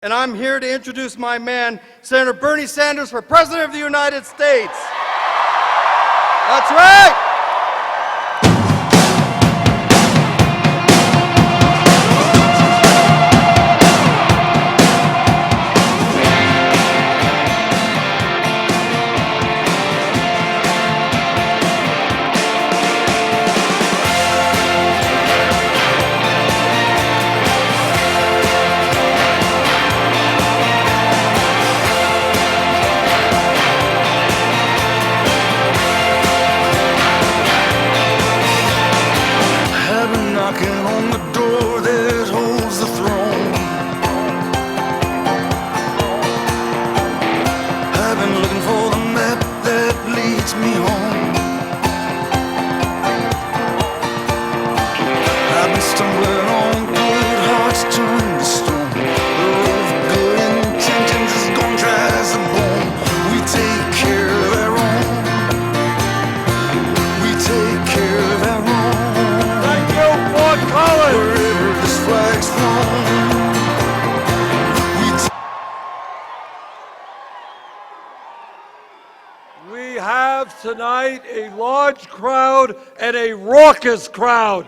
And I'm here to introduce my man, Senator Bernie Sanders, for President of the United States. That's right. Knocking on the door that holds the throne. I've been looking for the map that leads me home. I've been stumbling on good hearts turned to stone. The road of good intentions is gone dry as a bone. We take care of our own. We take care of our own. Wherever this flag's flown, we have tonight a large crowd and a raucous crowd.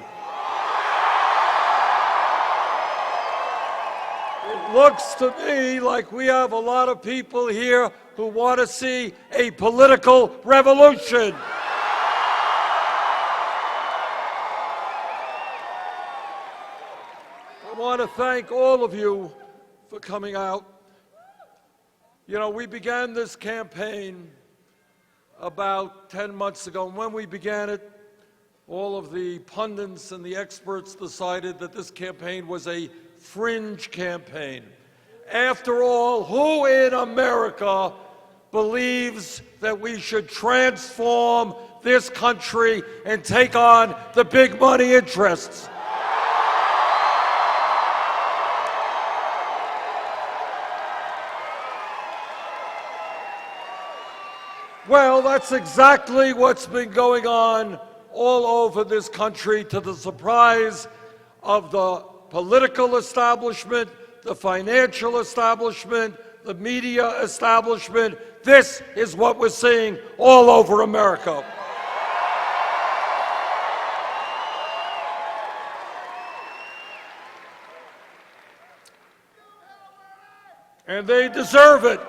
It looks to me like we have a lot of people here who want to see a political revolution. I want to thank all of you for coming out. You know, we began this campaign about 10 months ago, and when we began it, all of the pundits and the experts decided that this campaign was a fringe campaign. After all, who in America believes that we should transform this country and take on the big money interests? Well, that's exactly what's been going on all over this country, to the surprise of the political establishment, the financial establishment, the media establishment. This is what we're seeing all over America. And they deserve it.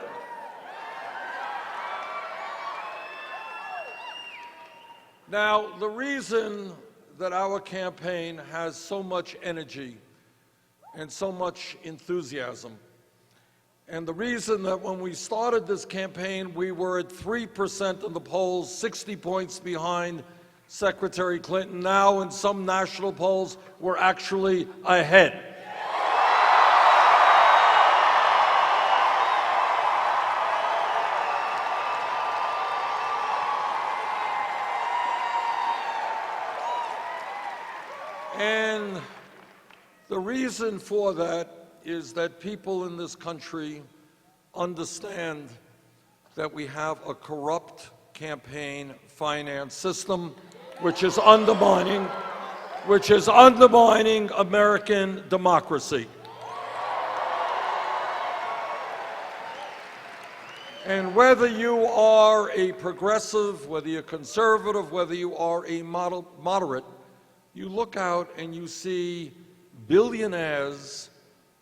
Now, the reason that our campaign has so much energy and so much enthusiasm, and the reason that when we started this campaign, we were at 3% in the polls, 60 points behind Secretary Clinton. Now, in some national polls, we're actually ahead. And the reason for that is that people in this country understand that we have a corrupt campaign finance system which is undermining American democracy. And whether you are a progressive, whether you're conservative, whether you are a moderate, you look out and you see billionaires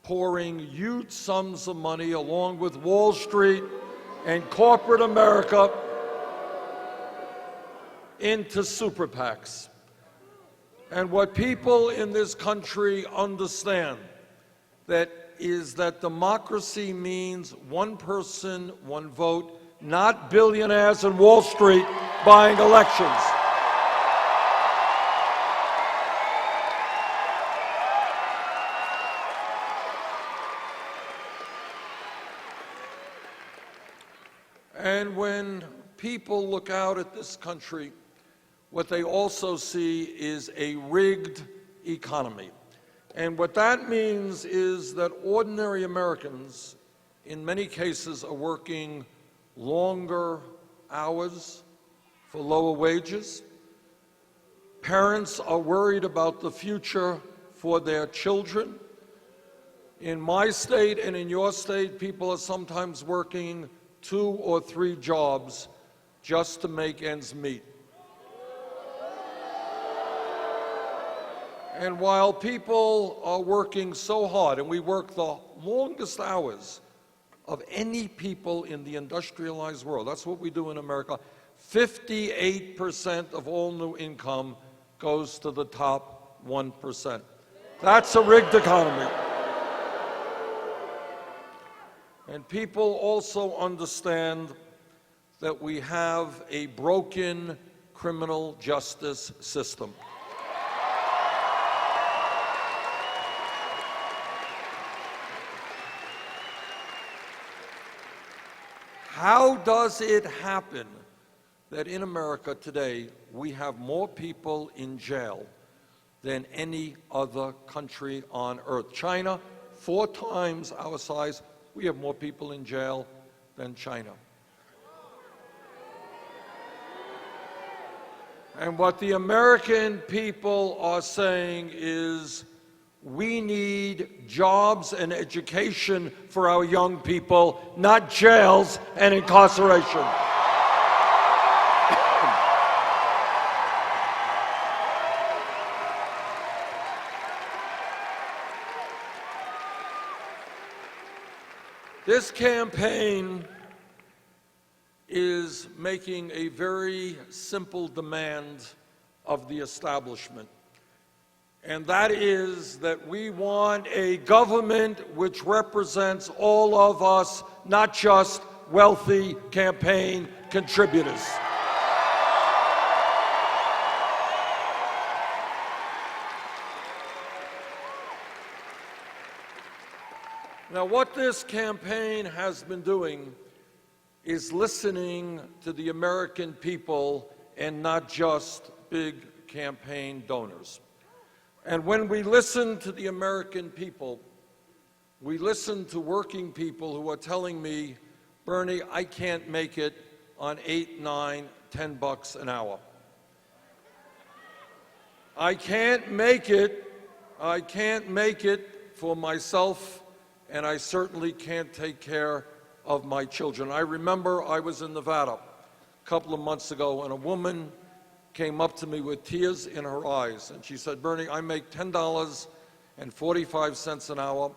pouring huge sums of money along with Wall Street and corporate America into super PACs. And what people in this country understand is that democracy means one person, one vote, not billionaires and Wall Street buying elections. And when people look out at this country, what they also see is a rigged economy. And what that means is that ordinary Americans, in many cases, are working longer hours for lower wages. Parents are worried about the future for their children. In my state and in your state, people are sometimes working 2 or 3 jobs just to make ends meet. And while people are working so hard, and we work the longest hours of any people in the industrialized world, that's what we do in America, 58% of all new income goes to the top 1%. That's a rigged economy. And people also understand that we have a broken criminal justice system. How does it happen that in America today we have more people in jail than any other country on earth? China, 4 times our size, we have more people in jail than China. And what the American people are saying is, we need jobs and education for our young people, not jails and incarceration. This campaign is making a very simple demand of the establishment. And that is that we want a government which represents all of us, not just wealthy campaign contributors. Now, what this campaign has been doing is listening to the American people and not just big campaign donors. And when we listen to the American people, we listen to working people who are telling me, Bernie, I can't make it on $8, $9, $10 an hour. I can't make it for myself, and I certainly can't take care of my children. I remember I was in Nevada a couple of months ago, and a woman came up to me with tears in her eyes, and she said, Bernie, I make $10.45 an hour.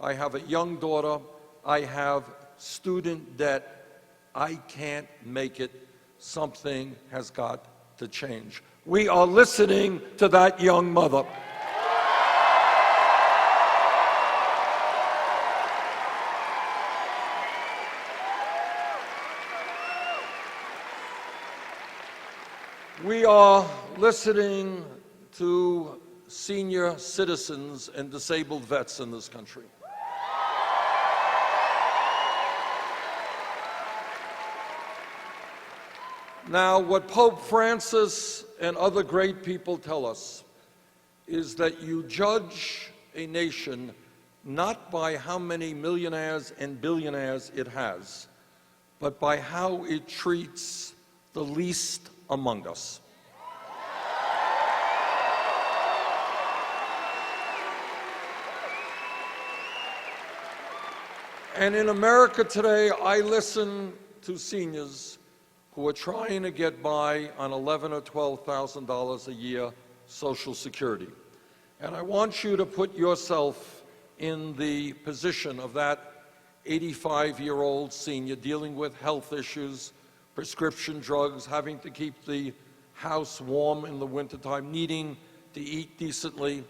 I have a young daughter. I have student debt. I can't make it. Something has got to change. We are listening to that young mother. We are listening to senior citizens and disabled vets in this country. Now, what Pope Francis and other great people tell us is that you judge a nation not by how many millionaires and billionaires it has, but by how it treats the least among us. And in America today, I listen to seniors who are trying to get by on $11,000 or $12,000 a year Social Security. And I want you to put yourself in the position of that 85-year-old senior dealing with health issues, prescription drugs, having to keep the house warm in the wintertime, needing to eat decently,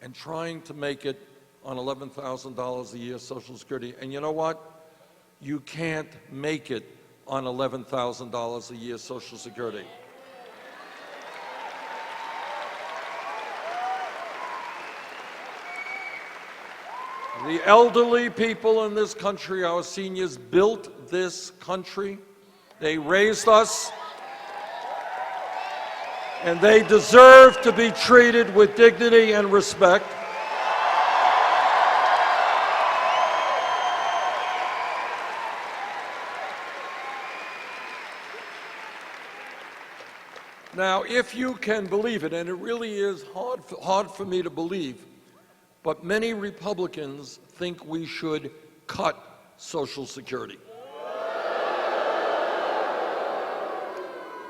and trying to make it on $11,000 a year Social Security. And you know what? You can't make it on $11,000 a year Social Security. The elderly people in this country, our seniors, built this country. They raised us, and they deserve to be treated with dignity and respect. Now, if you can believe it, and it really is hard for me to believe, but many Republicans think we should cut Social Security.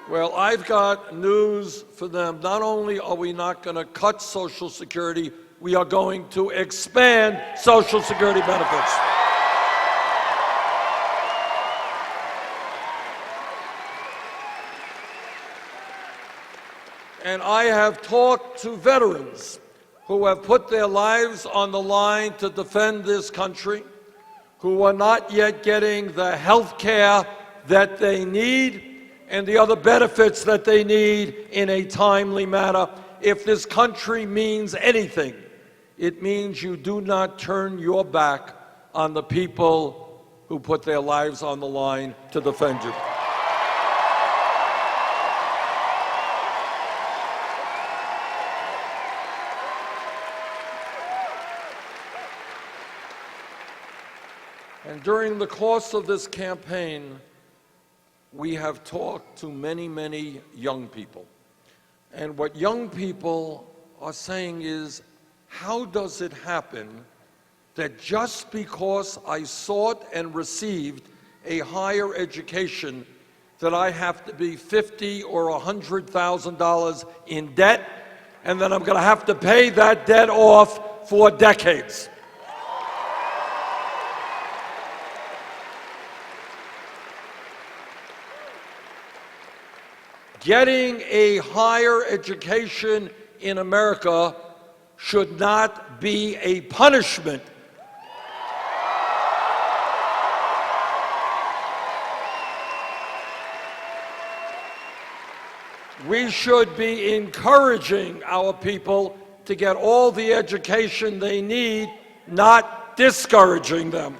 Well, I've got news for them. Not only are we not going to cut Social Security, we are going to expand Social Security benefits. And I have talked to veterans who have put their lives on the line to defend this country, who are not yet getting the health care that they need and the other benefits that they need in a timely manner. If this country means anything, it means you do not turn your back on the people who put their lives on the line to defend you. And during the course of this campaign, we have talked to many, many young people. And what young people are saying is, how does it happen that just because I sought and received a higher education that I have to be $50,000 or $100,000 in debt, and then I'm going to have to pay that debt off for decades? Getting a higher education in America should not be a punishment. We should be encouraging our people to get all the education they need, not discouraging them.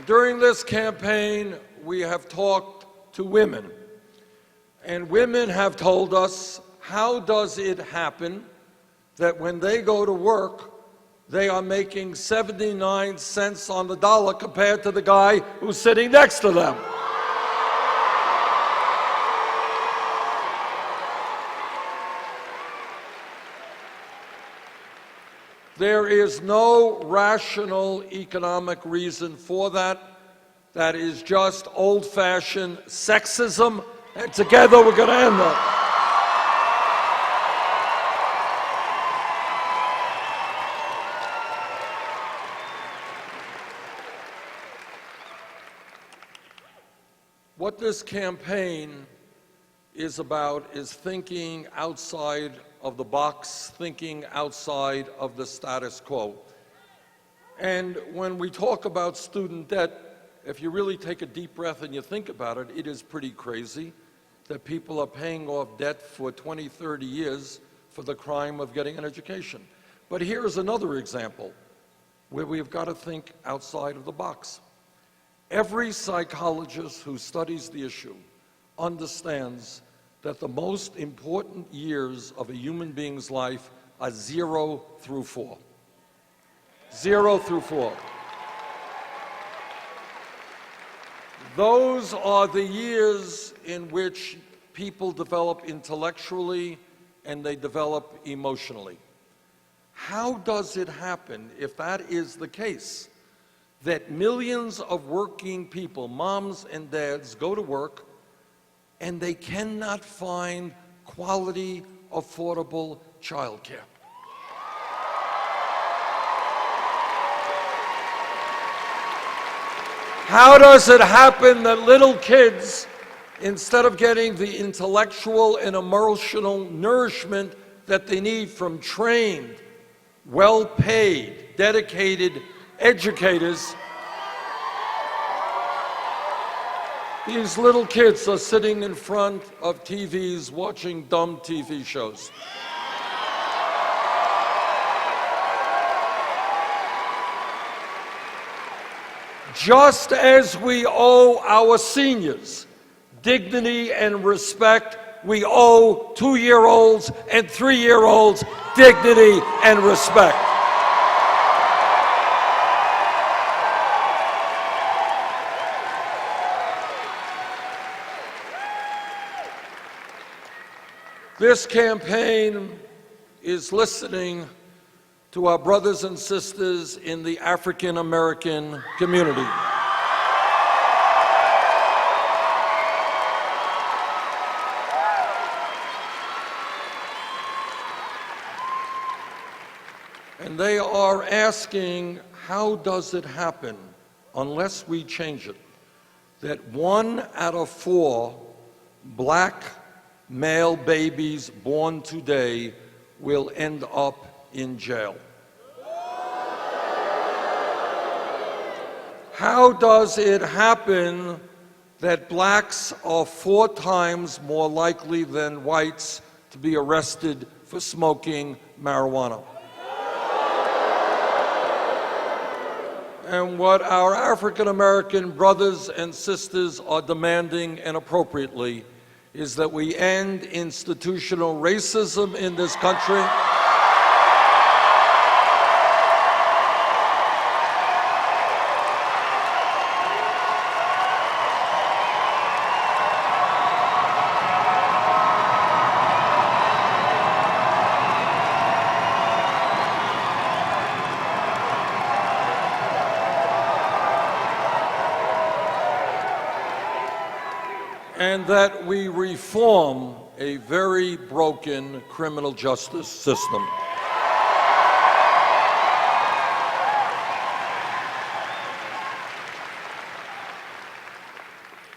During this campaign, we have talked to women, and women have told us, how does it happen that when they go to work, they are making 79 cents on the dollar compared to the guy who's sitting next to them? There is no rational economic reason for that. That is just old-fashioned sexism, and together we're going to end that. What this campaign is about is thinking outside of the box, thinking outside of the status quo. And when we talk about student debt, if you really take a deep breath and you think about it, it is pretty crazy that people are paying off debt for 20, 30 years for the crime of getting an education. But here's another example where we've got to think outside of the box. Every psychologist who studies the issue understands that the most important years of a human being's life are 0 through 4. 0 through 4. Those are the years in which people develop intellectually and they develop emotionally. How does it happen, if that is the case, that millions of working people, moms and dads, go to work and they cannot find quality, affordable childcare? How does it happen that little kids, instead of getting the intellectual and emotional nourishment that they need from trained, well-paid, dedicated educators, these little kids are sitting in front of TVs watching dumb TV shows? Just as we owe our seniors dignity and respect, we owe 2-year-olds and 3-year-olds dignity and respect. This campaign is listening to our brothers and sisters in the African American community. And they are asking, how does it happen, unless we change it, that 1 out of 4 black male babies born today will end up in jail? How does it happen that blacks are 4 times more likely than whites to be arrested for smoking marijuana? And what our African American brothers and sisters are demanding, and appropriately, is that we end institutional racism in this country. And that we reform a very broken criminal justice system.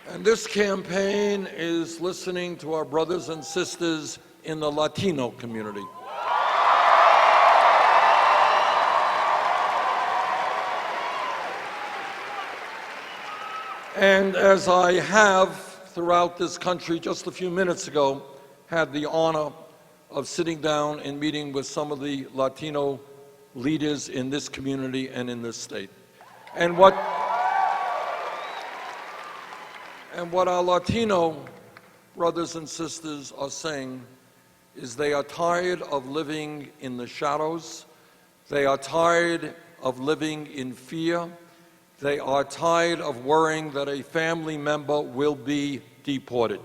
And this campaign is listening to our brothers and sisters in the Latino community. And as I have throughout this country, just a few minutes ago, had the honor of sitting down and meeting with some of the Latino leaders in this community and in this state. And what our Latino brothers and sisters are saying is they are tired of living in the shadows. They are tired of living in fear. They are tired of worrying that a family member will be deported.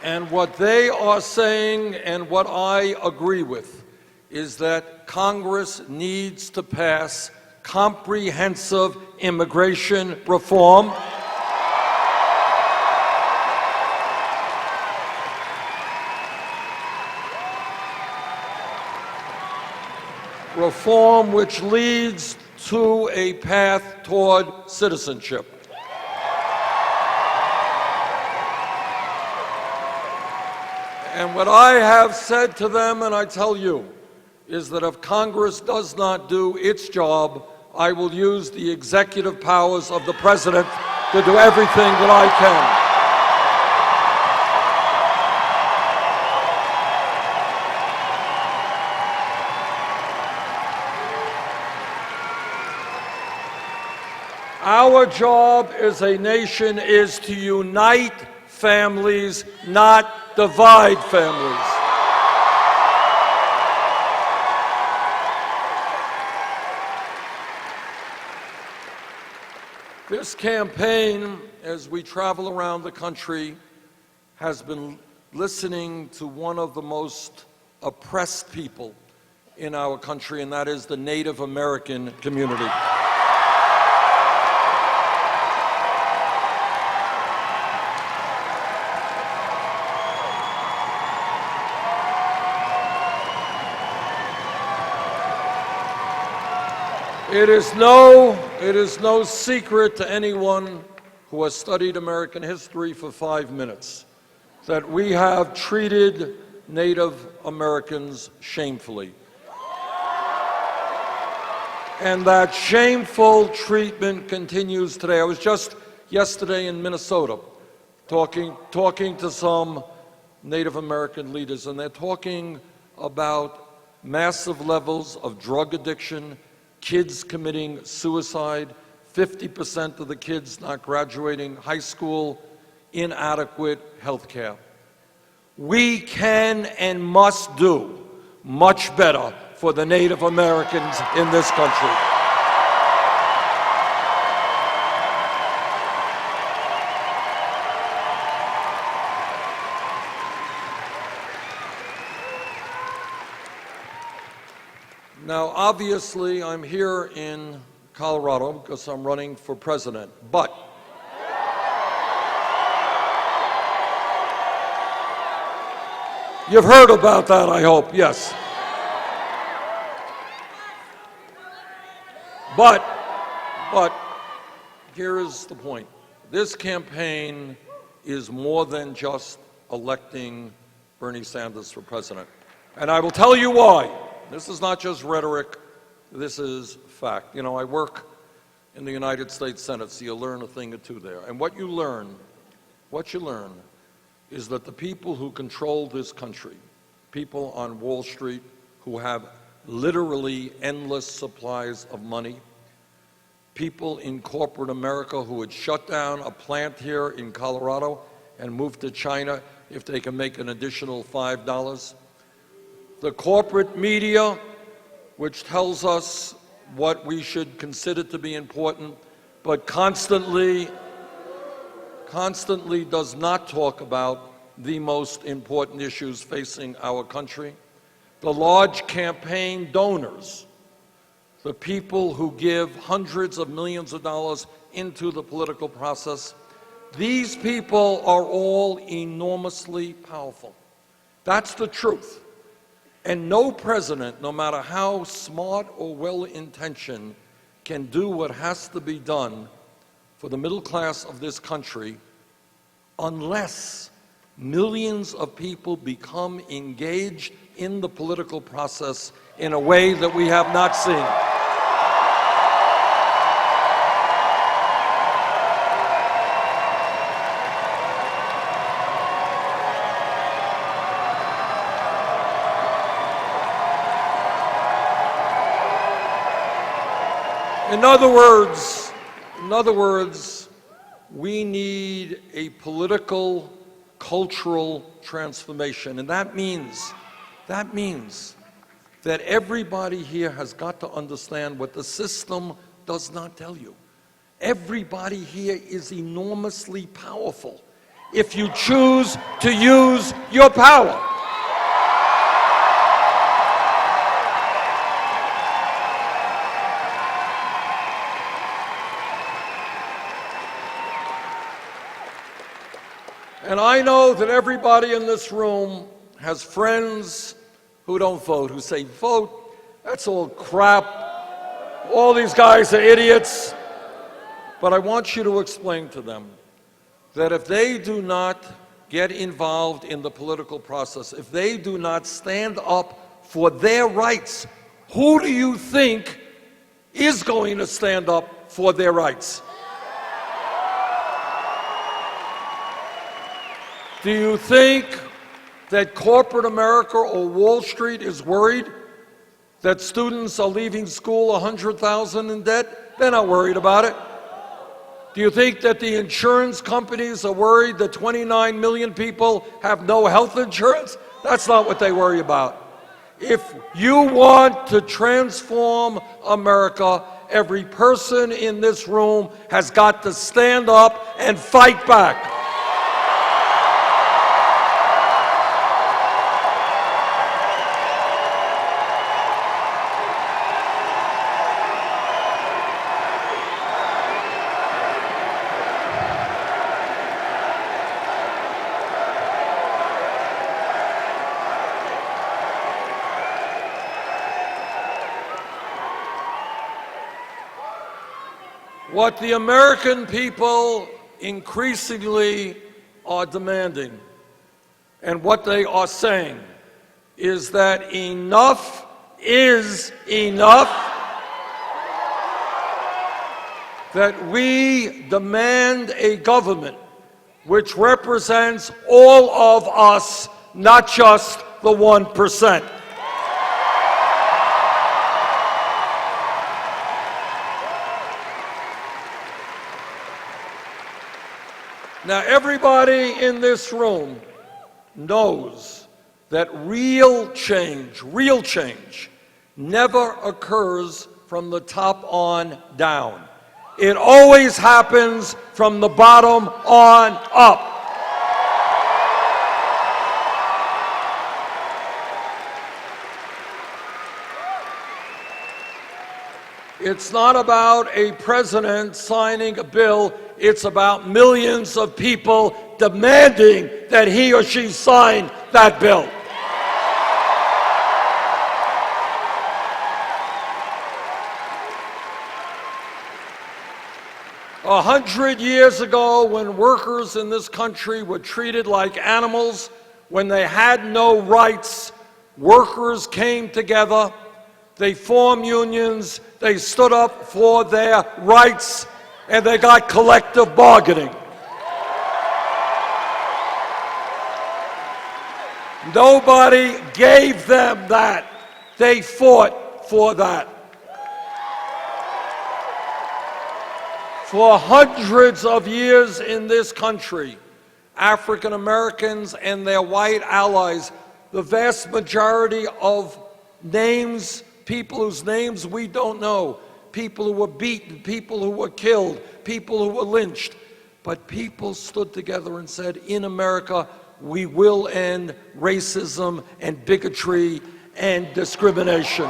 And what they are saying, and what I agree with, is that Congress needs to pass comprehensive immigration reform. Reform which leads to a path toward citizenship. And what I have said to them, and I tell you, is that if Congress does not do its job, I will use the executive powers of the President to do everything that I can. Our job as a nation is to unite families, not divide families. This campaign, as we travel around the country, has been listening to one of the most oppressed people in our country, and that is the Native American community. It is no secret to anyone who has studied American history for 5 minutes that we have treated Native Americans shamefully. And that shameful treatment continues today. I was just yesterday in Minnesota talking to some Native American leaders, and they're talking about massive levels of drug addiction, kids committing suicide, 50% of the kids not graduating high school, inadequate health care. We can and must do much better for the Native Americans in this country. Now, obviously, I'm here in Colorado because I'm running for president, but you've heard about that, I hope, yes. But here is the point. This campaign is more than just electing Bernie Sanders for president. And I will tell you why. This is not just rhetoric, this is fact. You know, I work in the United States Senate, so you learn a thing or two there. And what you learn is that the people who control this country, people on Wall Street who have literally endless supplies of money, people in corporate America who would shut down a plant here in Colorado and move to China if they can make an additional $5, the corporate media, which tells us what we should consider to be important, but constantly does not talk about the most important issues facing our country. The large campaign donors, the people who give hundreds of millions of dollars into the political process, these people are all enormously powerful. That's the truth. And no president, no matter how smart or well-intentioned, can do what has to be done for the middle class of this country unless millions of people become engaged in the political process in a way that we have not seen. In other words, we need a political, cultural transformation. And that means that everybody here has got to understand what the system does not tell you. Everybody here is enormously powerful if you choose to use your power. And I know that everybody in this room has friends who don't vote, who say, vote, that's all crap. All these guys are idiots. But I want you to explain to them that if they do not get involved in the political process, if they do not stand up for their rights, who do you think is going to stand up for their rights? Do you think that corporate America or Wall Street is worried that students are leaving school $100,000 in debt? They're not worried about it. Do you think that the insurance companies are worried that 29 million people have no health insurance? That's not what they worry about. If you want to transform America, every person in this room has got to stand up and fight back. What the American people increasingly are demanding, and what they are saying, is that enough is enough, that we demand a government which represents all of us, not just the 1%. Now, everybody in this room knows that real change never occurs from the top on down. It always happens from the bottom on up. It's not about a president signing a bill. It's about millions of people demanding that he or she sign that bill. A 100 years ago, when workers in this country were treated like animals, when they had no rights, workers came together, they formed unions, they stood up for their rights, and they got collective bargaining. Nobody gave them that. They fought for that. For hundreds of years in this country, African Americans and their white allies, the vast majority of names, people whose names we don't know, people who were beaten, people who were killed, people who were lynched, but people stood together and said, in America, we will end racism and bigotry and discrimination.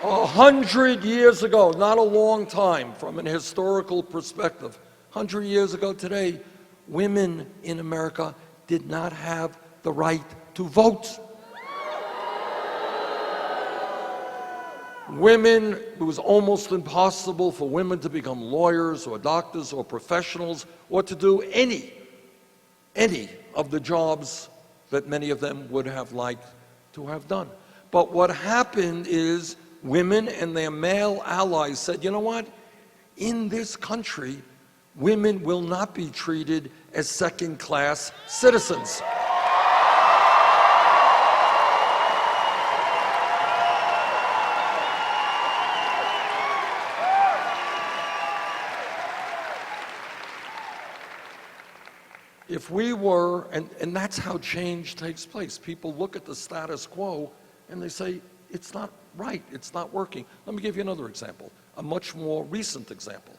A 100 years ago, not a long time from an historical perspective, 100 years ago today, women in America did not have the right to vote. Women, it was almost impossible for women to become lawyers or doctors or professionals or to do any of the jobs that many of them would have liked to have done. But what happened is women and their male allies said, you know what? In this country, women will not be treated as second-class citizens. If we were, and that's how change takes place. People look at the status quo and they say, it's not right, it's not working. Let me give you another example, a much more recent example.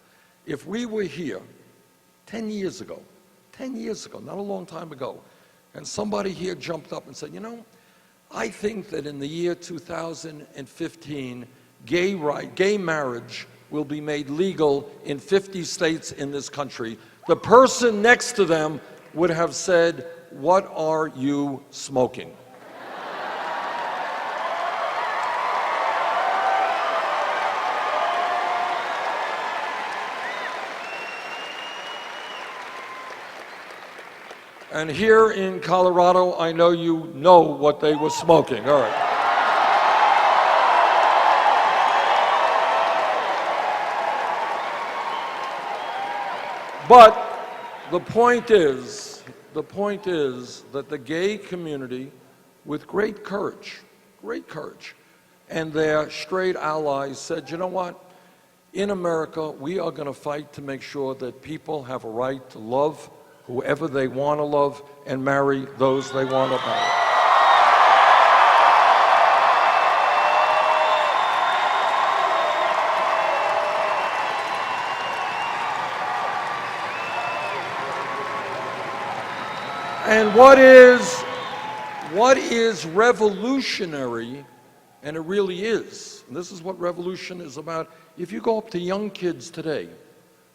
If we were here 10 years ago, not a long time ago, and somebody here jumped up and said, you know, I think that in the year 2015, gay marriage will be made legal in 50 states in this country, the person next to them would have said, what are you smoking? And here in Colorado, I know you know what they were smoking. All right. But the point is that the gay community, with great courage, and their straight allies said, you know what? In America, we are going to fight to make sure that people have a right to love whoever they want to love and marry those they want to marry. And what is revolutionary, and it really is, and this is what revolution is about, if you go up to young kids today,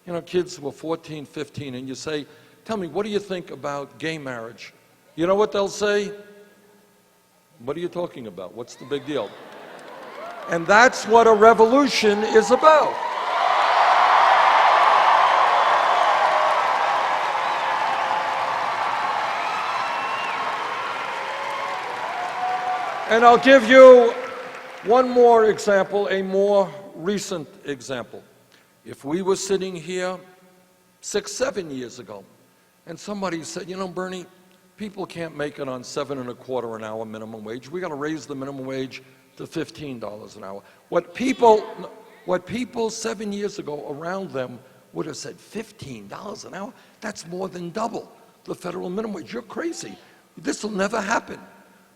you know, kids who are 14, 15, and you say, tell me, what do you think about gay marriage? You know what they'll say? What are you talking about? What's the big deal? And that's what a revolution is about. And I'll give you one more example, a more recent example. If we were sitting here 6, 7 years ago, and somebody said, you know, Bernie, people can't make it on $7.25 an hour minimum wage. We got to raise the minimum wage to $15 an hour. What What people 7 years ago around them would have said, $15 an hour? That's more than double the federal minimum wage. You're crazy. This will never happen.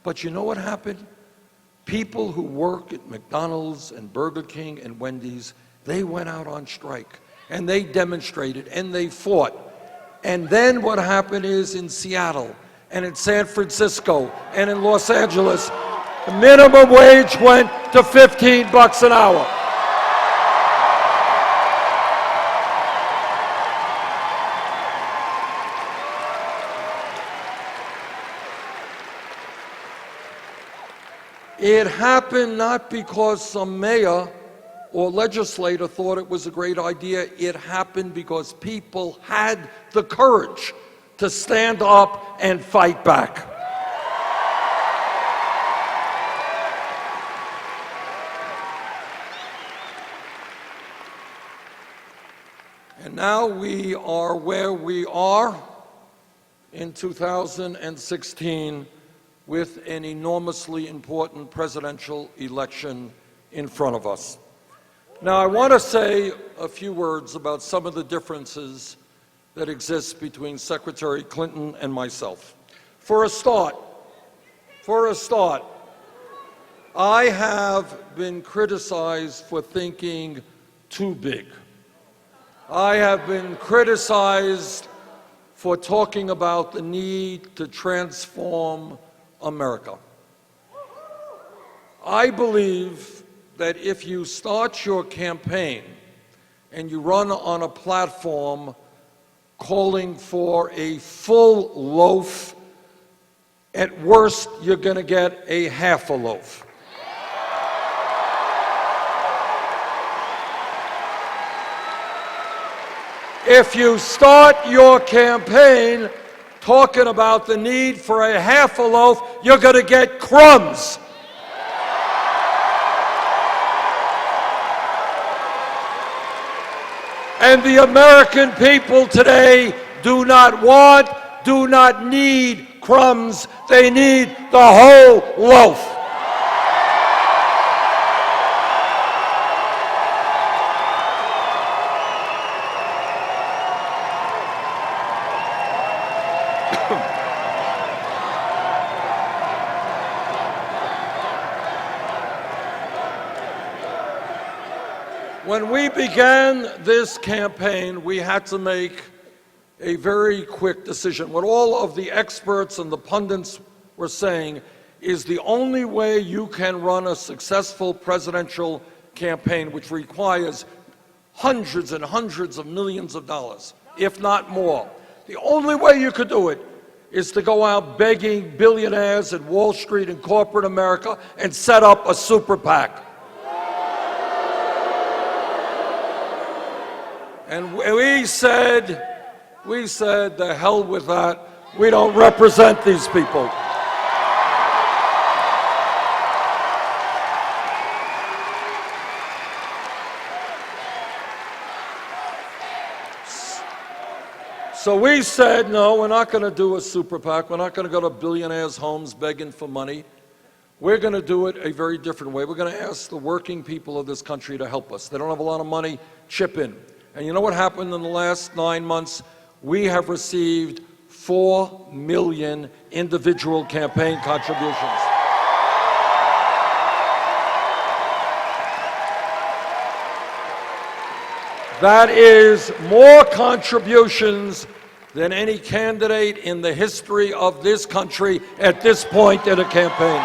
But you know what happened? People who work at McDonald's and Burger King and Wendy's, they went out on strike, and they demonstrated, and they fought. And then what happened is in Seattle, and in San Francisco, and in Los Angeles, the minimum wage went to $15 an hour. It happened not because some mayor or legislator thought it was a great idea. It happened because people had the courage to stand up and fight back. And now we are where we are in 2016 with an enormously important presidential election in front of us. Now, I want to say a few words about some of the differences that exist between Secretary Clinton and myself. For a start, I have been criticized for thinking too big. I have been criticized for talking about the need to transform America. I believe that if you start your campaign and you run on a platform calling for a full loaf, at worst you're going to get a half a loaf. If you start your campaign talking about the need for a half a loaf, you're going to get crumbs. And the American people today do not want, do not need crumbs. They need the whole loaf. When we began this campaign, we had to make a very quick decision. What all of the experts and the pundits were saying is the only way you can run a successful presidential campaign, which requires hundreds and hundreds of millions of dollars, if not more, the only way you could do it is to go out begging billionaires at Wall Street and corporate America and set up a super PAC. And we said, the hell with that. We don't represent these people. So we said, no, we're not going to do a super PAC. We're not going to go to billionaires' homes begging for money. We're going to do it a very different way. We're going to ask the working people of this country to help us. They don't have a lot of money, chip in. And you know what happened in the last 9 months? We have received 4 million individual campaign contributions. That is more contributions than any candidate in the history of this country at this point in a campaign.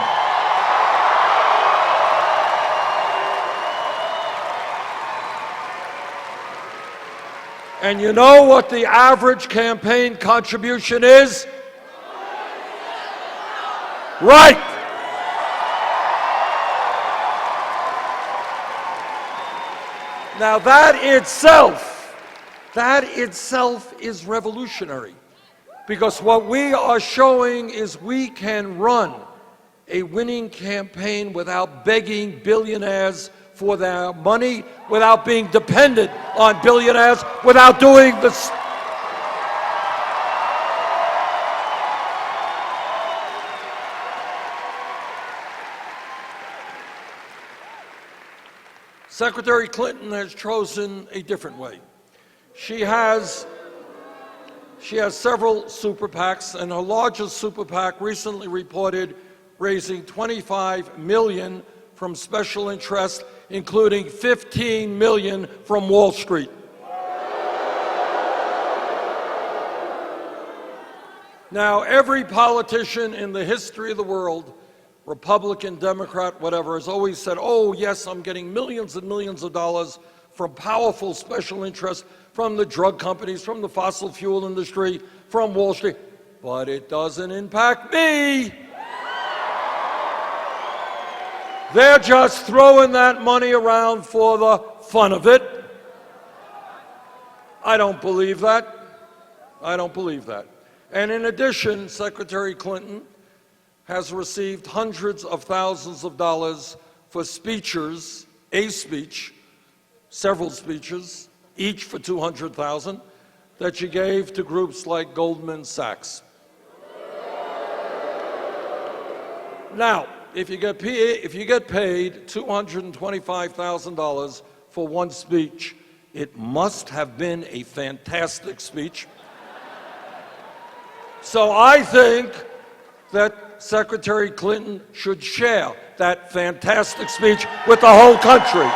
And you know what the average campaign contribution is? Right! Now that itself is revolutionary, because what we are showing is we can run a winning campaign without begging billionaires for their money, without being dependent on billionaires, without doing this. Secretary Clinton has chosen a different way. She has several super PACs, and her largest super PAC recently reported raising $25 million from special interests, including $15 million from Wall Street. Now, every politician in the history of the world, Republican, Democrat, whatever, has always said, oh, yes, I'm getting millions and millions of dollars from powerful special interests, from the drug companies, from the fossil fuel industry, from Wall Street. But it doesn't impact me. They're just throwing that money around for the fun of it. I don't believe that. I don't believe that. And in addition, Secretary Clinton has received hundreds of thousands of dollars for speeches, a speech, several speeches, each for $200,000, that she gave to groups like Goldman Sachs. Now, if you get paid $225,000 for one speech, it must have been a fantastic speech. So I think that Secretary Clinton should share that fantastic speech with the whole country.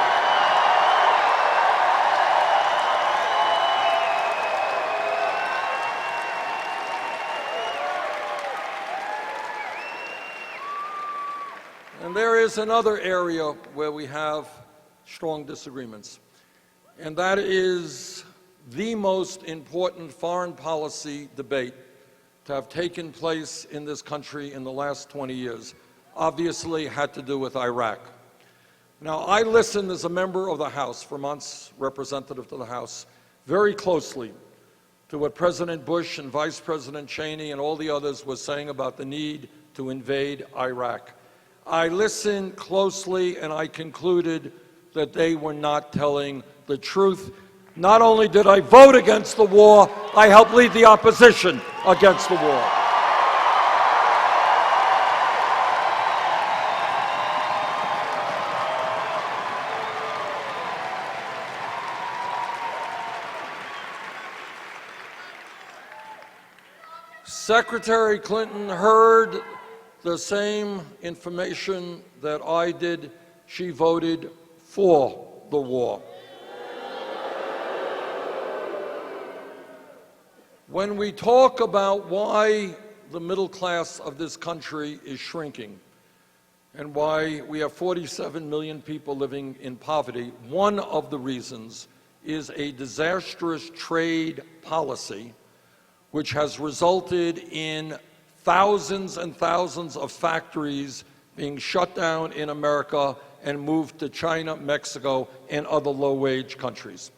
And there is another area where we have strong disagreements, and that is the most important foreign policy debate to have taken place in this country in the last 20 years, obviously had to do with Iraq. Now, I listened as a member of the House, Vermont's representative to the House, very closely to what President Bush and Vice President Cheney and all the others were saying about the need to invade Iraq. I listened closely and I concluded that they were not telling the truth. Not only did I vote against the war, I helped lead the opposition against the war. Secretary Clinton heard the same information that I did. She voted for the war. When we talk about why the middle class of this country is shrinking and why we have 47 million people living in poverty, one of the reasons is a disastrous trade policy which has resulted in thousands and thousands of factories being shut down in America and moved to China, Mexico, and other low-wage countries.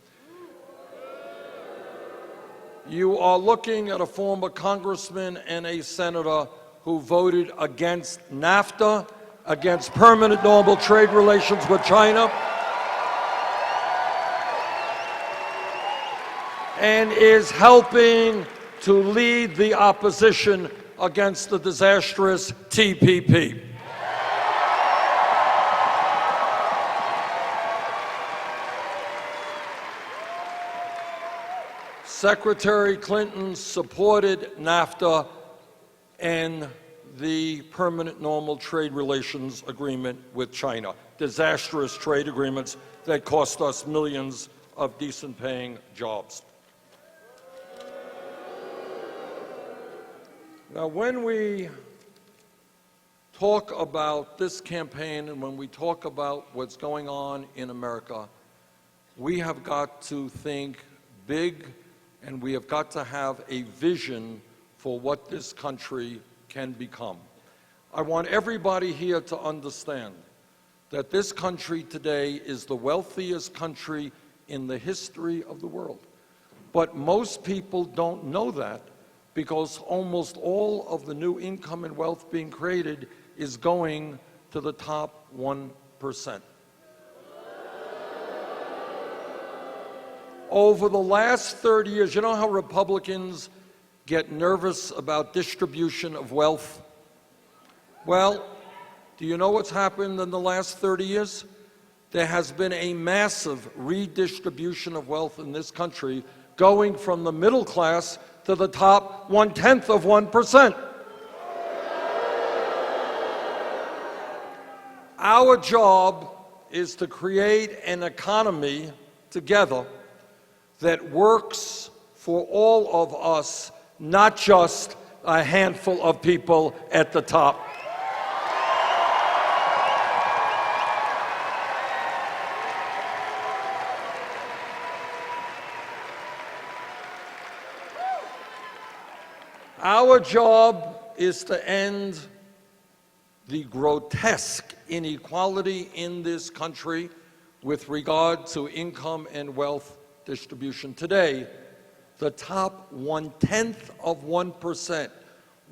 You are looking at a former congressman and a senator who voted against NAFTA, against permanent normal trade relations with China, and is helping to lead the opposition against the disastrous TPP. Secretary Clinton supported NAFTA and the permanent normal trade relations agreement with China, disastrous trade agreements that cost us millions of decent paying jobs. Now, when we talk about this campaign and when we talk about what's going on in America, we have got to think big, and we have got to have a vision for what this country can become. I want everybody here to understand that this country today is the wealthiest country in the history of the world. But most people don't know that because almost all of the new income and wealth being created is going to the top 1%. Over the last 30 years, you know how Republicans get nervous about distribution of wealth? Well, do you know what's happened in the last 30 years? there has been a massive redistribution of wealth in this country, going from the middle class to the top 1/10 of 1%. Our job is to create an economy together that works for all of us, not just a handful of people at the top. Our job is to end the grotesque inequality in this country with regard to income and wealth distribution. Today, the top 1/10 of 1%,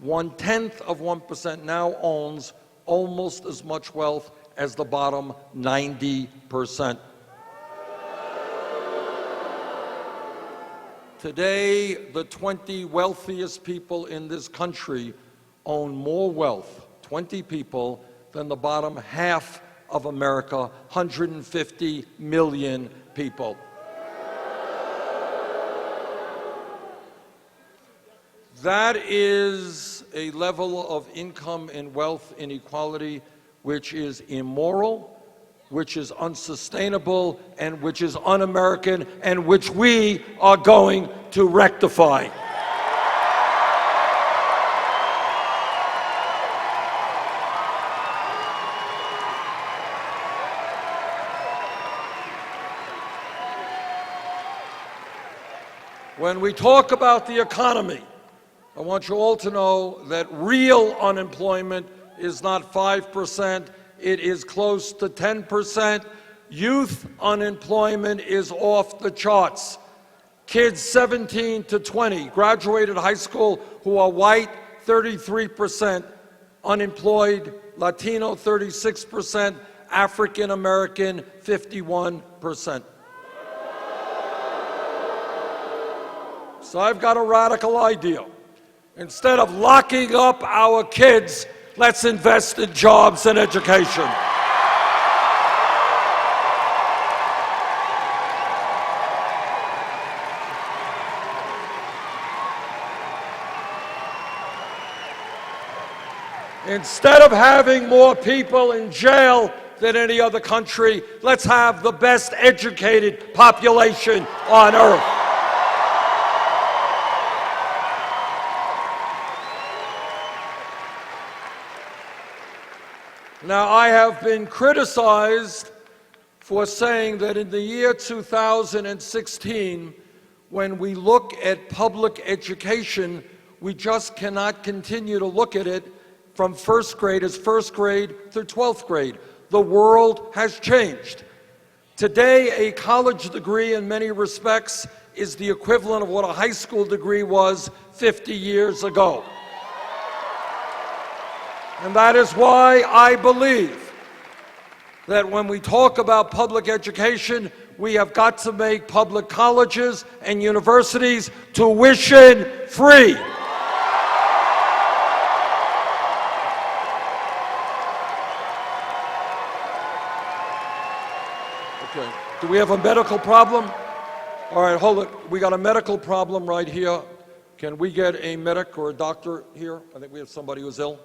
1/10 of 1% now owns almost as much wealth as the bottom 90%. Today, the 20 wealthiest people in this country own more wealth, 20 people, than the bottom half of America, 150 million people. That is a level of income and wealth inequality which is immoral, which is unsustainable, and which is un-American, and which we are going to rectify. When we talk about the economy, I want you all to know that real unemployment is not 5%, it is close to 10%. Youth unemployment is off the charts. Kids 17 to 20, graduated high school, who are white, 33% unemployed, Latino 36%, African American 51%. So I've got a radical idea. Instead of locking up our kids, let's invest in jobs and education. Instead of having more people in jail than any other country, let's have the best educated population on earth. Now, I have been criticized for saying that in the year 2016, when we look at public education, we just cannot continue to look at it from first grade through 12th grade. The world has changed. Today, a college degree in many respects is the equivalent of what a high school degree was 50 years ago. And that is why I believe that when we talk about public education, we have got to make public colleges and universities tuition free. Okay, do we have a medical problem? All right, hold it. We got a medical problem right here. Can we get a medic or a doctor here? I think we have somebody who's ill.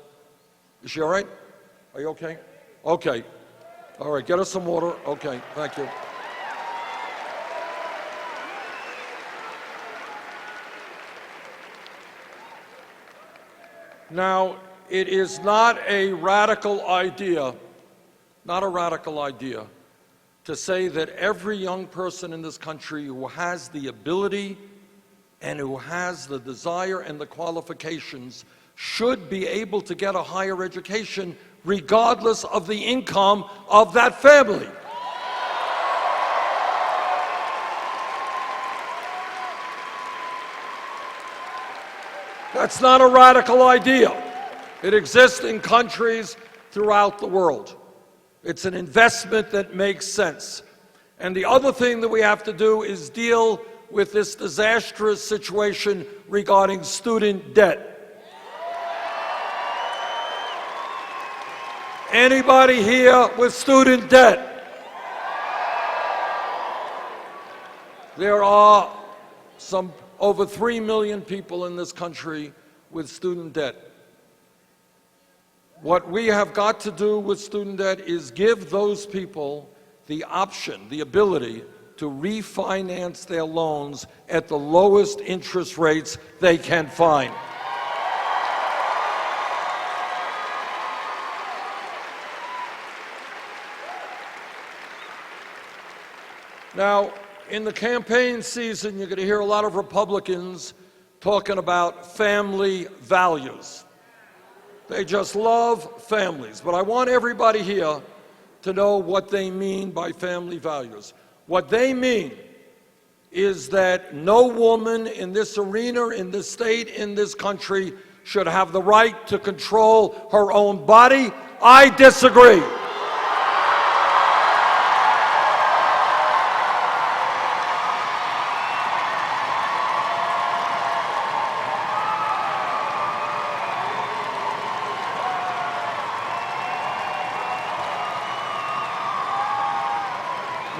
Is she all right? Are you okay? Okay. All right, get us some water. Okay, thank you. Now, it is not a radical idea, to say that every young person in this country who has the ability and who has the desire and the qualifications should be able to get a higher education regardless of the income of that family. That's not a radical idea. It exists in countries throughout the world. It's an investment that makes sense. And the other thing that we have to do is deal with this disastrous situation regarding student debt. Anybody here with student debt? There are some over 3 million people in this country with student debt. What we have got to do with student debt is give those people the option, the ability to refinance their loans at the lowest interest rates they can find. Now, in the campaign season, you're going to hear a lot of Republicans talking about family values. They just love families. But I want everybody here to know what they mean by family values. What they mean is that no woman in this arena, in this state, in this country should have the right to control her own body. I disagree.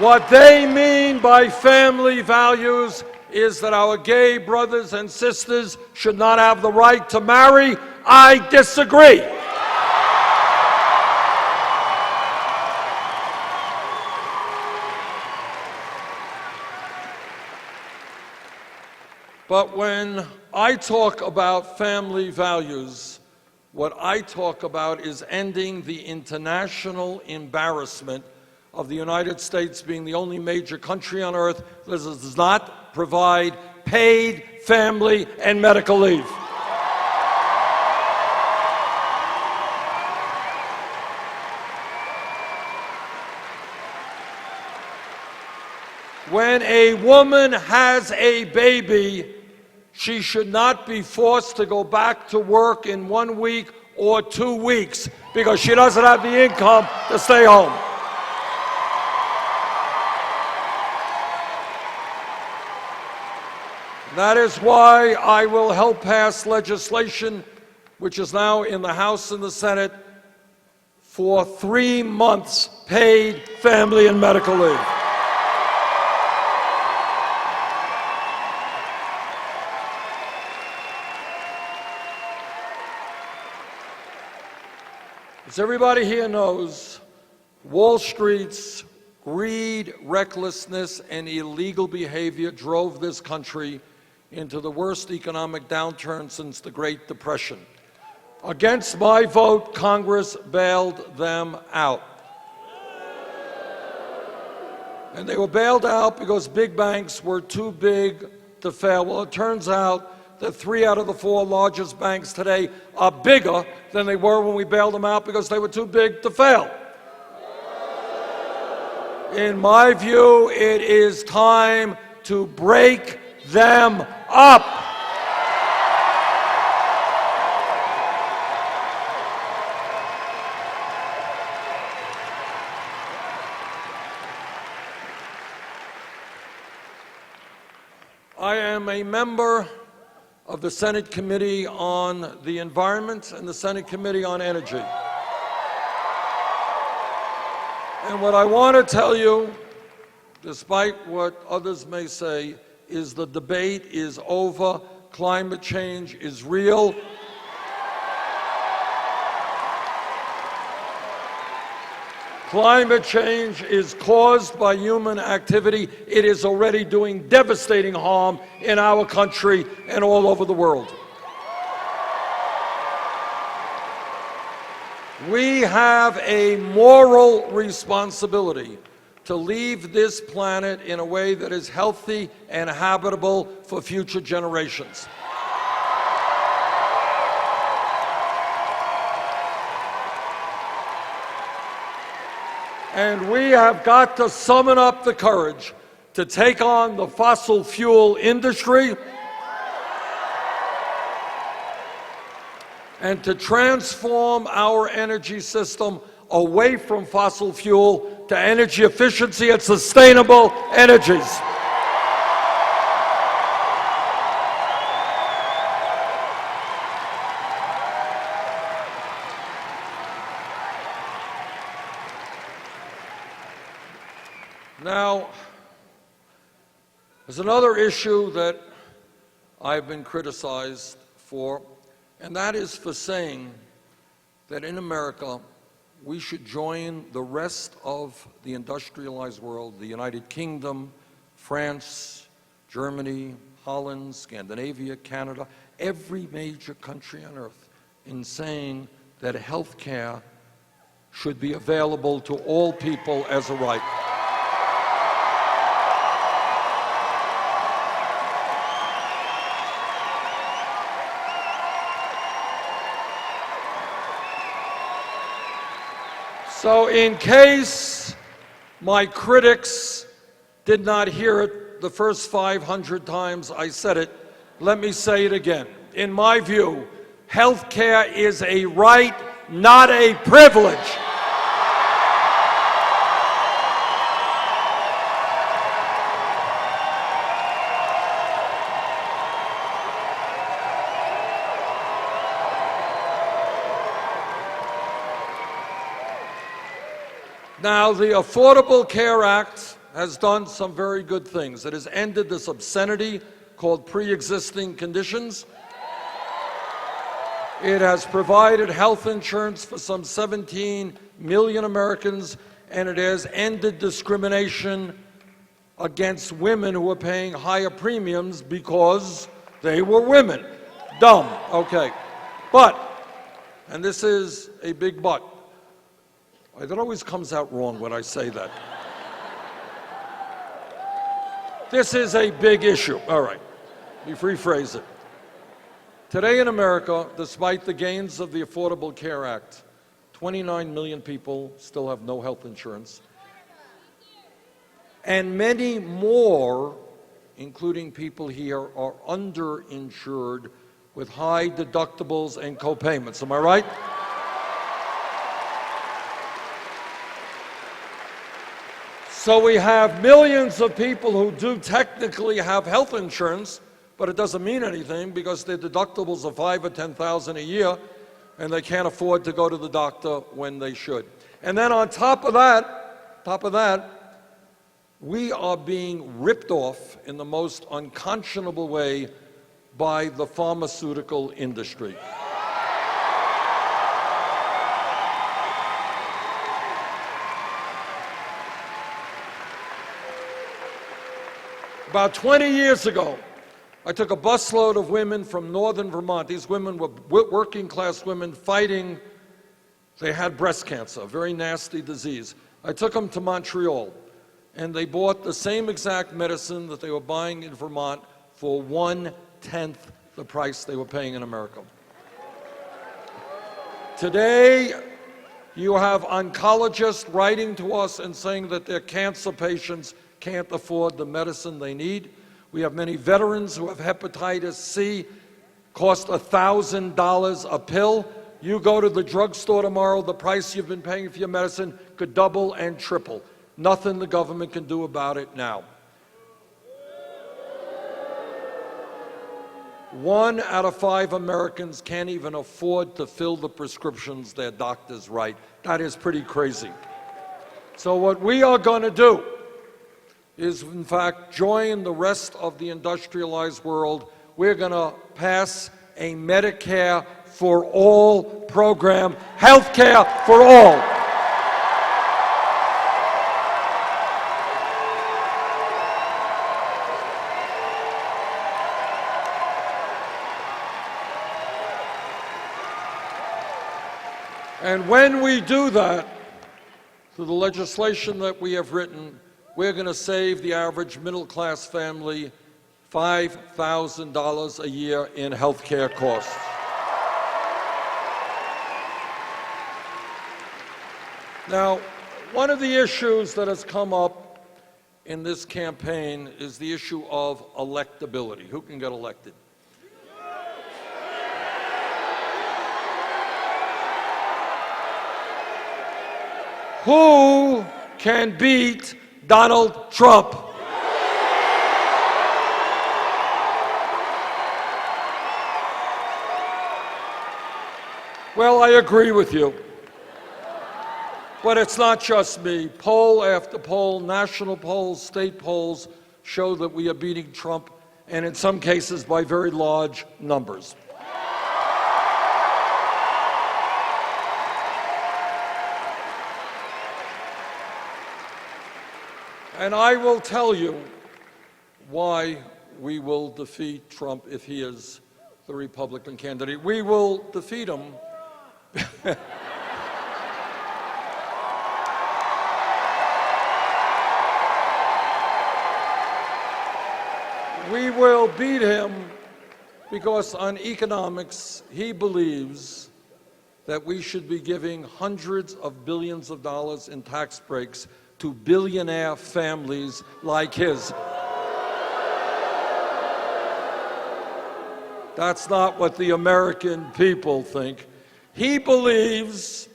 What they mean by family values is that our gay brothers and sisters should not have the right to marry. I disagree. But when I talk about family values, what I talk about is ending the international embarrassment of the United States being the only major country on earth that does not provide paid family and medical leave. When a woman has a baby, she should not be forced to go back to work in 1 week or 2 weeks because she doesn't have the income to stay home. That is why I will help pass legislation, which is now in the House and the Senate, for 3 months paid family and medical leave. As everybody here knows, Wall Street's greed, recklessness, and illegal behavior drove this country into the worst economic downturn since the Great Depression. Against my vote, Congress bailed them out. And they were bailed out because big banks were too big to fail. Well, it turns out that 3 out of the 4 largest banks today are bigger than they were when we bailed them out because they were too big to fail. In my view, it is time to break them up. I am a member of the Senate Committee on the Environment and the Senate Committee on Energy. And what I want to tell you, despite what others may say, is the debate is over. Climate change is real. Climate change is caused by human activity. It is already doing devastating harm in our country and all over the world. We have a moral responsibility to leave this planet in a way that is healthy and habitable for future generations. And we have got to summon up the courage to take on the fossil fuel industry and to transform our energy system away from fossil fuel to energy efficiency and sustainable energies. Now, There's another issue that I've been criticized for, and that is for saying that in America, we should join the rest of the industrialized world, the United Kingdom, France, Germany, Holland, Scandinavia, Canada, every major country on earth, in saying that health care should be available to all people as a right. So in case my critics did not hear it the first 500 times I said it, let me say it again. In my view, health care is a right, not a privilege. Now, the Affordable Care Act has done some very good things. It has ended this obscenity called pre-existing conditions. It has provided health insurance for some 17 million Americans, and it has ended discrimination against women who are paying higher premiums because they were women. Dumb, okay. But, and this is a big but, that always comes out wrong when I say that. This is a big issue. All right, let me rephrase it. Today in America, despite the gains of the Affordable Care Act, 29 million people still have no health insurance. And many more, including people here, are underinsured with high deductibles and co-payments. Am I right? So we have millions of people who do technically have health insurance, but it doesn't mean anything because their deductibles are $5,000 or $10,000 a year, and they can't afford to go to the doctor when they should. And then on top of that, we are being ripped off in the most unconscionable way by the pharmaceutical industry. About 20 years ago, I took a busload of women from northern Vermont. These women were working class women fighting, they had breast cancer, a very nasty disease. I took them to Montreal, and they bought the same exact medicine that they were buying in Vermont for 1/10 the price they were paying in America. Today, you have oncologists writing to us and saying that their cancer patients can't afford the medicine they need. We have many veterans who have hepatitis C, cost $1,000 a pill. You go to the drugstore tomorrow, the price you've been paying for your medicine could double and triple. Nothing the government can do about it now. 1 out of 5 Americans can't even afford to fill the prescriptions their doctors write. That is pretty crazy. So what we are going to do is, in fact, join the rest of the industrialized world. We're going to pass a Medicare for all program, health care for all. And when we do that, through the legislation that we have written, we're going to save the average middle-class family $5,000 a year in health care costs. Now, one of the issues that has come up in this campaign is the issue of electability. Who can get elected? Who can beat Donald Trump? Well, I agree with you. But it's not just me. Poll after poll, national polls, state polls, show that we are beating Trump, and in some cases by very large numbers. And I will tell you why we will defeat Trump if he is the Republican candidate. We will defeat him. We will beat him because on economics, he believes that we should be giving hundreds of billions of dollars in tax breaks to billionaire families like his. That's not what the American people think. He believes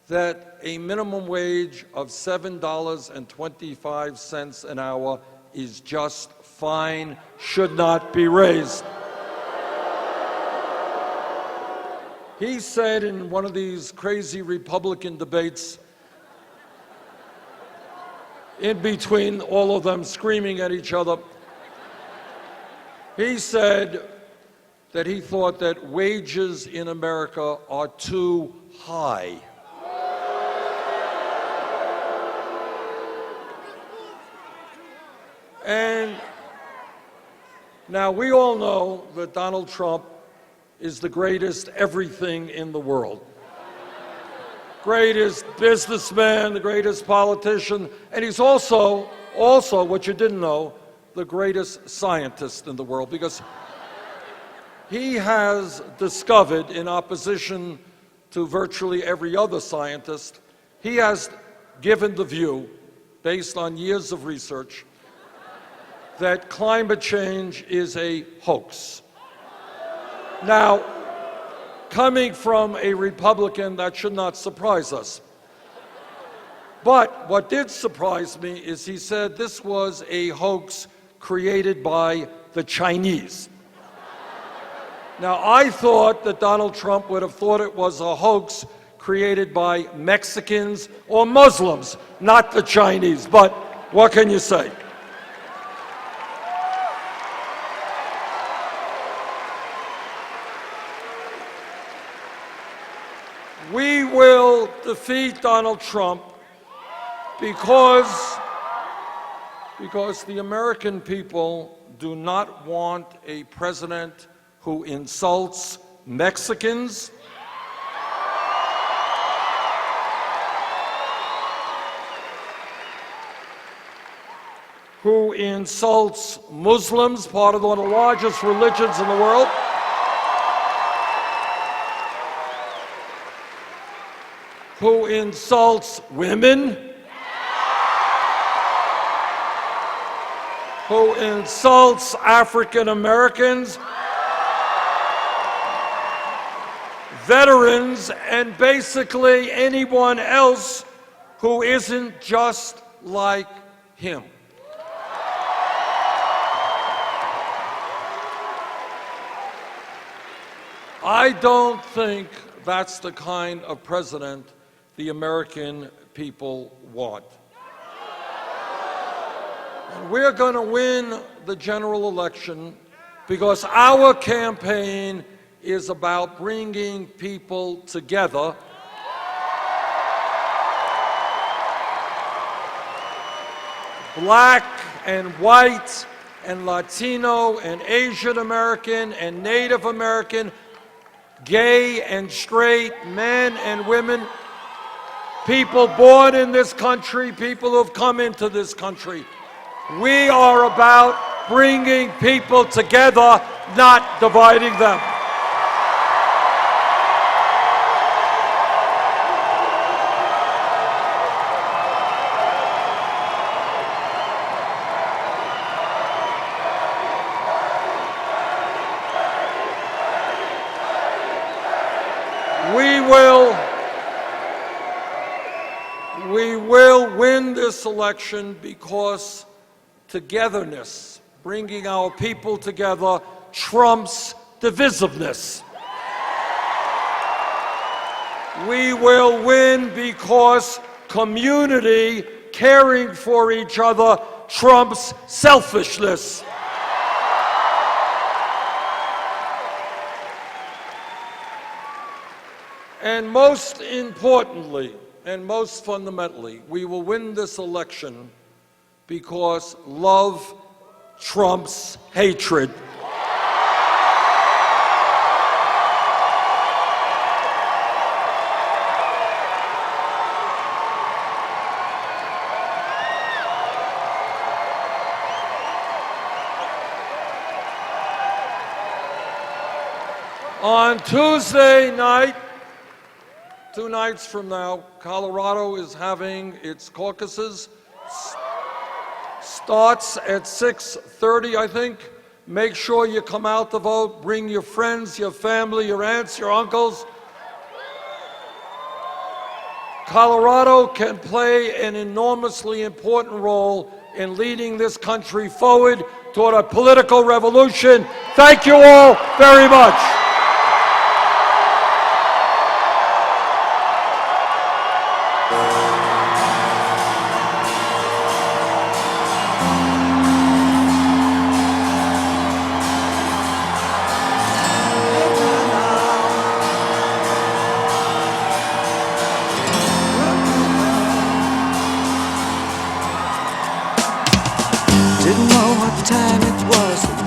that a minimum wage of $7.25 an hour is just fine, should not be raised. He said in one of these crazy Republican debates, in between all of them screaming at each other, he said that he thought that wages in America are too high. And now we all know that Donald Trump is the greatest everything in the world. Greatest businessman, the greatest politician, and he's also, what you didn't know, the greatest scientist in the world, because he has discovered, in opposition to virtually every other scientist, he has given the view, based on years of research, that climate change is a hoax. Now, coming from a Republican, that should not surprise us. But what did surprise me is he said this was a hoax created by the Chinese. Now, I thought that Donald Trump would have thought it was a hoax created by Mexicans or Muslims, not the Chinese. But what can you say? We will defeat Donald Trump because the American people do not want a president who insults Mexicans, who insults Muslims, part of one of the largest religions in the world, who insults women, who insults African Americans, veterans, and basically anyone else who isn't just like him. I don't think that's the kind of president the American people want. And we're going to win the general election because our campaign is about bringing people together black and white and Latino and Asian American and Native American, gay and straight, men and women, people born in this country, people who have come into this country. We are about bringing people together, not dividing them. We will win this election because togetherness, bringing our people together, trumps divisiveness. We will win because community, caring for each other, Trump's selfishness. And most importantly, and most fundamentally, we will win this election because love trumps hatred. On Tuesday night, 2 nights from now, Colorado is having its caucuses. Starts at 6:30, I think. Make sure you come out to vote. Bring your friends, your family, your aunts, your uncles. Colorado can play an enormously important role in leading this country forward toward a political revolution. Thank you all very much. Didn't know what time it was.